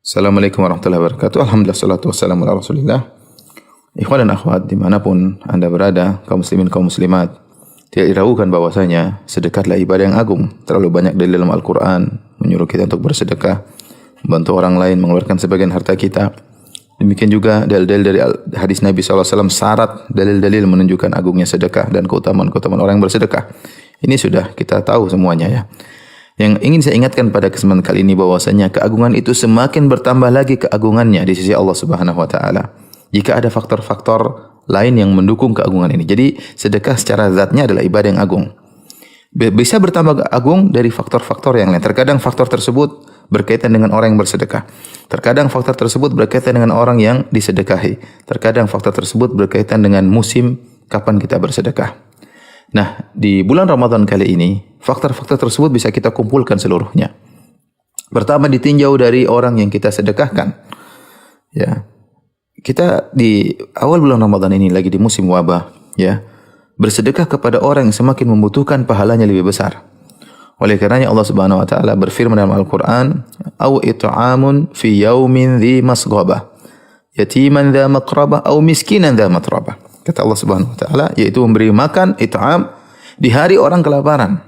Assalamualaikum warahmatullahi wabarakatuh. Alhamdulillah salatu wassalamu ala Rasulillah. Ikhwan dan akhwat dimanapun Anda berada, kaum muslimin kaum muslimat, tidak diragukan bahwasanya sedekah adalah ibadah yang agung. Terlalu banyak dalil dalam Al-Qur'an menyuruh kita untuk bersedekah, membantu orang lain, mengeluarkan sebagian harta kita. Demikian juga dalil-dalil dari hadis Nabi SAW, syarat dalil-dalil menunjukkan agungnya sedekah dan keutamaan-keutamaan orang yang bersedekah. Ini sudah kita tahu semuanya ya. Yang ingin saya ingatkan pada kesempatan kali ini bahwasanya keagungan itu semakin bertambah lagi keagungannya di sisi Allah Subhanahu wa taala. Jika ada faktor-faktor lain yang mendukung keagungan ini. Jadi sedekah secara zatnya adalah ibadah yang agung. Bisa bertambah agung dari faktor-faktor yang lain. Terkadang faktor tersebut berkaitan dengan orang yang bersedekah. Terkadang faktor tersebut berkaitan dengan orang yang disedekahi. Terkadang faktor tersebut berkaitan dengan musim kapan kita bersedekah. Nah, di bulan Ramadan kali ini, faktor-faktor tersebut bisa kita kumpulkan seluruhnya. Pertama, ditinjau dari orang yang kita sedekahkan. Ya. Kita di awal bulan Ramadan ini lagi di musim wabah, ya. Bersedekah kepada orang yang semakin membutuhkan pahalanya lebih besar. Oleh karenanya Allah Subhanahu wa taala berfirman dalam Al-Qur'an, "Au it'amun fi yaumin dhi masghabah, yatiman dha maqrabah au miskinan dha matrabah." Kata Allah Subhanahu wa taala, yaitu memberi makan it'am di hari orang kelaparan.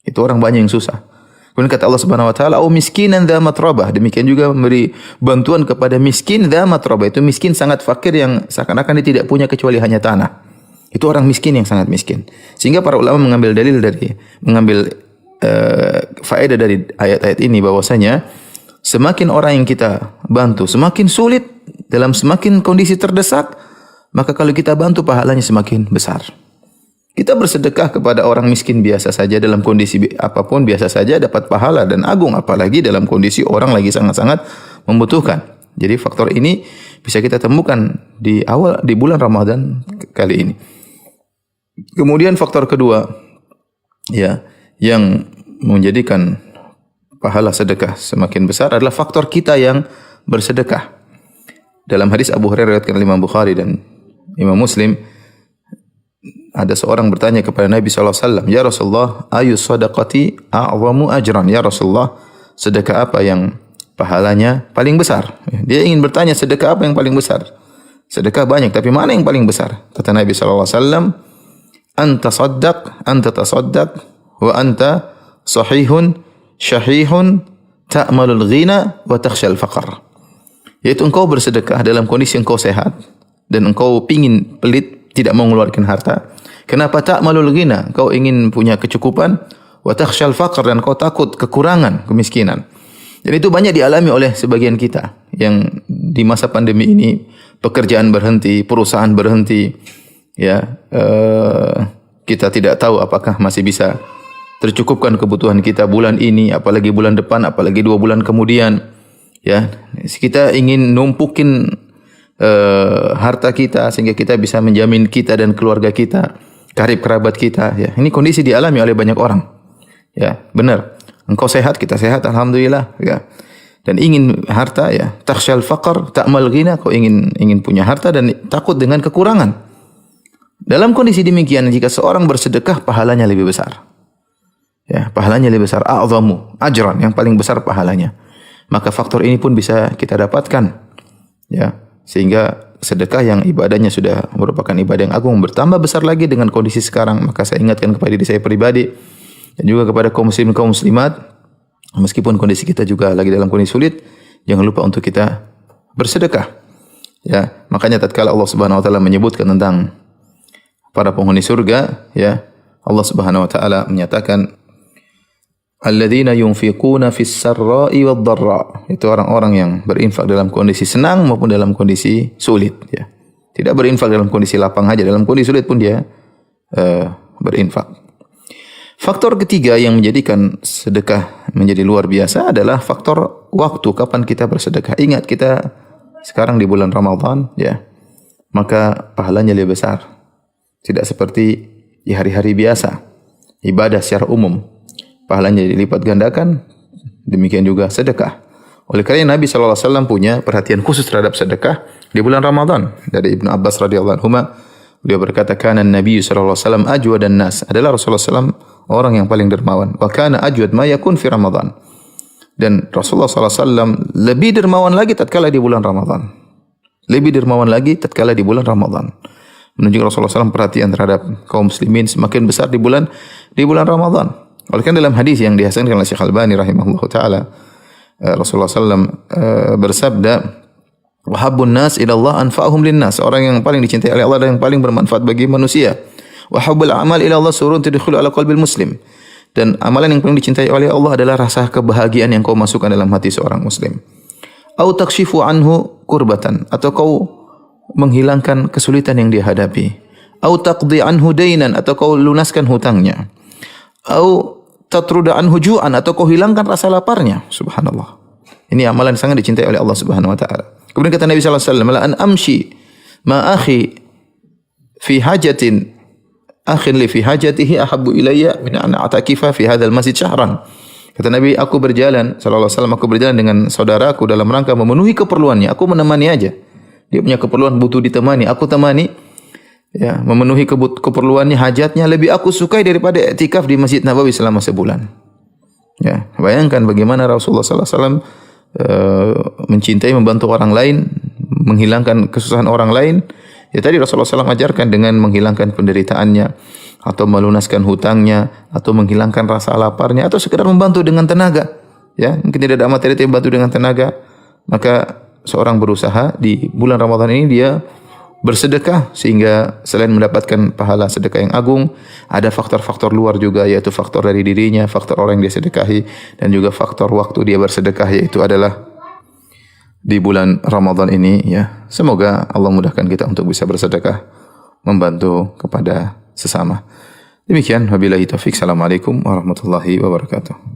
Itu orang banyak yang susah. Kemudian kata Allah Subhanahu wa taala, "Au miskinan dza matrabah." Demikian juga memberi bantuan kepada miskin dza matrabah. Itu miskin sangat fakir yang seakan-akan dia tidak punya kecuali hanya tanah. Itu orang miskin yang sangat miskin. Sehingga para ulama mengambil faedah dari ayat-ayat ini bahwasanya semakin orang yang kita bantu, semakin sulit dalam semakin kondisi terdesak, maka kalau kita bantu pahalanya semakin besar. Kita bersedekah kepada orang miskin biasa saja dalam kondisi apapun biasa saja dapat pahala dan agung, apalagi dalam kondisi orang lagi sangat-sangat membutuhkan. Jadi faktor ini bisa kita temukan di bulan Ramadan kali ini. Kemudian faktor kedua ya yang menjadikan pahala sedekah semakin besar adalah faktor kita yang bersedekah. Dalam hadis Abu Hurairah riwayatkan oleh Imam Bukhari dan Imam Muslim, ada seorang bertanya kepada Nabi SAW, "Ya Rasulullah, ayu sadaqati a'zamu ajran?" Ya Rasulullah, sedekah apa yang pahalanya paling besar? Dia ingin bertanya sedekah apa yang paling besar. Sedekah banyak, tapi mana yang paling besar? Kata Nabi SAW, anta tasaddaq wa anta sahihun syahihun ta'malul ghina wa takhshal faqr. Yaitu engkau bersedekah dalam kondisi engkau sehat dan engkau pingin pelit, tidak mau mengeluarkan harta. Kenapa ta'malul ghina? Kau ingin punya kecukupan, wa takhshal faqr, dan kau takut kekurangan, kemiskinan. Dan itu banyak dialami oleh sebagian kita yang di masa pandemi ini pekerjaan berhenti, perusahaan berhenti, ya, kita tidak tahu apakah masih bisa tercukupkan kebutuhan kita bulan ini, apalagi bulan depan, apalagi 2 bulan kemudian. Ya, kita ingin numpukin harta kita sehingga kita bisa menjamin kita dan keluarga kita, karib kerabat kita. Ya, ini kondisi dialami oleh banyak orang. Ya, benar. Engkau sehat, kita sehat, alhamdulillah. Ya, dan ingin harta, ya, takhshal faqr, ta'mal ghina. Kau ingin punya harta dan takut dengan kekurangan. Dalam kondisi demikian, jika seorang bersedekah, pahalanya lebih besar. Ya, pahalanya lebih besar. A'zamu ajran, yang paling besar pahalanya. Maka faktor ini pun bisa kita dapatkan, ya, sehingga sedekah yang ibadahnya sudah merupakan ibadah yang agung bertambah besar lagi dengan kondisi sekarang. Maka saya ingatkan kepada diri saya pribadi dan juga kepada kaum muslimin kaum muslimat, meskipun kondisi kita juga lagi dalam kondisi sulit, jangan lupa untuk kita bersedekah. Ya, makanya tatkala Allah Subhanahu wa taala menyebutkan tentang para penghuni surga, ya, Allah Subhanahu wa taala menyatakan, alladzina yunfiquna fis sarra'i wad dharra. Itu orang-orang yang berinfak dalam kondisi senang maupun dalam kondisi sulit, ya. Tidak berinfak dalam kondisi lapang saja, dalam kondisi sulit pun dia berinfak. Faktor ketiga yang menjadikan sedekah menjadi luar biasa adalah faktor waktu, kapan kita bersedekah. Ingat, kita sekarang di bulan Ramadan, ya. Maka pahalanya lebih besar. Tidak seperti di hari-hari biasa. Ibadah secara umum pahalanya dilipat gandakan, demikian juga sedekah. Oleh karena Nabi SAW punya perhatian khusus terhadap sedekah di bulan Ramadan. Dari Ibnu Abbas radhiyallahu anhu, beliau berkata, kana Nabi SAW ajwadan nas. Adalah Rasulullah SAW orang yang paling dermawan. Wa kana ajwad ma yakun fi Ramadan. Dan Rasulullah SAW lebih dermawan lagi tatkala di bulan Ramadan. Lebih dermawan lagi tatkala di bulan Ramadan. Menunjukkan Rasulullah SAW perhatian terhadap kaum muslimin semakin besar di bulan Ramadan. Oleh karena dalam hadis yang dihasankan oleh Syekh Albani rahimahullah taala, Rasulullah SAW bersabda, "Wahabbun nas ila Allah anfa'uhum linnas." Orang yang paling dicintai oleh Allah dan yang paling bermanfaat bagi manusia. Wahabbul amal ila Allah surun tadkhulu ala qalbil muslim. Dan amalan yang paling dicintai oleh Allah adalah rasa kebahagiaan yang kau masukkan dalam hati seorang muslim. Au takshifu anhu kurbatan, atau kau menghilangkan kesulitan yang dia hadapi. Au taqdi anhu dainan, atau kau lunaskan hutangnya. Au tatruda anhu ju'an, atau kau hilangkan rasa laparnya. Subhanallah. Ini amalan sangat dicintai oleh Allah Subhanahu wa taala. Kemudian kata Nabi sallallahu alaihi wasallam, "La an amshi ma akhi fi hajatin akhin li fi hajatihi ahabbu ilayya min an atakifa fi hadzal masjid syahran." Kata Nabi, aku berjalan sallallahu alaihi wasallam, aku berjalan dengan saudaraku dalam rangka memenuhi keperluannya. Aku menemani aja. Dia punya keperluan butuh ditemani, aku temani. Ya, memenuhi keperluannya, hajatnya lebih aku sukai daripada i'tikaf di Masjid Nabawi selama sebulan. Ya, bayangkan bagaimana Rasulullah sallallahu alaihi wasallam mencintai, membantu orang lain, menghilangkan kesusahan orang lain. Ya tadi Rasulullah SAW ajarkan dengan menghilangkan penderitaannya, atau melunaskan hutangnya, atau menghilangkan rasa laparnya, atau sekedar membantu dengan tenaga. Ya, mungkin tidak ada materi tapi membantu dengan tenaga. Maka seorang berusaha di bulan Ramadan ini dia bersedekah, sehingga selain mendapatkan pahala sedekah yang agung, ada faktor-faktor luar juga, yaitu faktor dari dirinya, faktor orang yang dia sedekahi, dan juga faktor waktu dia bersedekah, yaitu adalah di bulan Ramadan ini. Ya, semoga Allah mudahkan kita untuk bisa bersedekah, membantu kepada sesama. Demikian, wabillahi taufik. Assalamualaikum warahmatullahi wabarakatuh.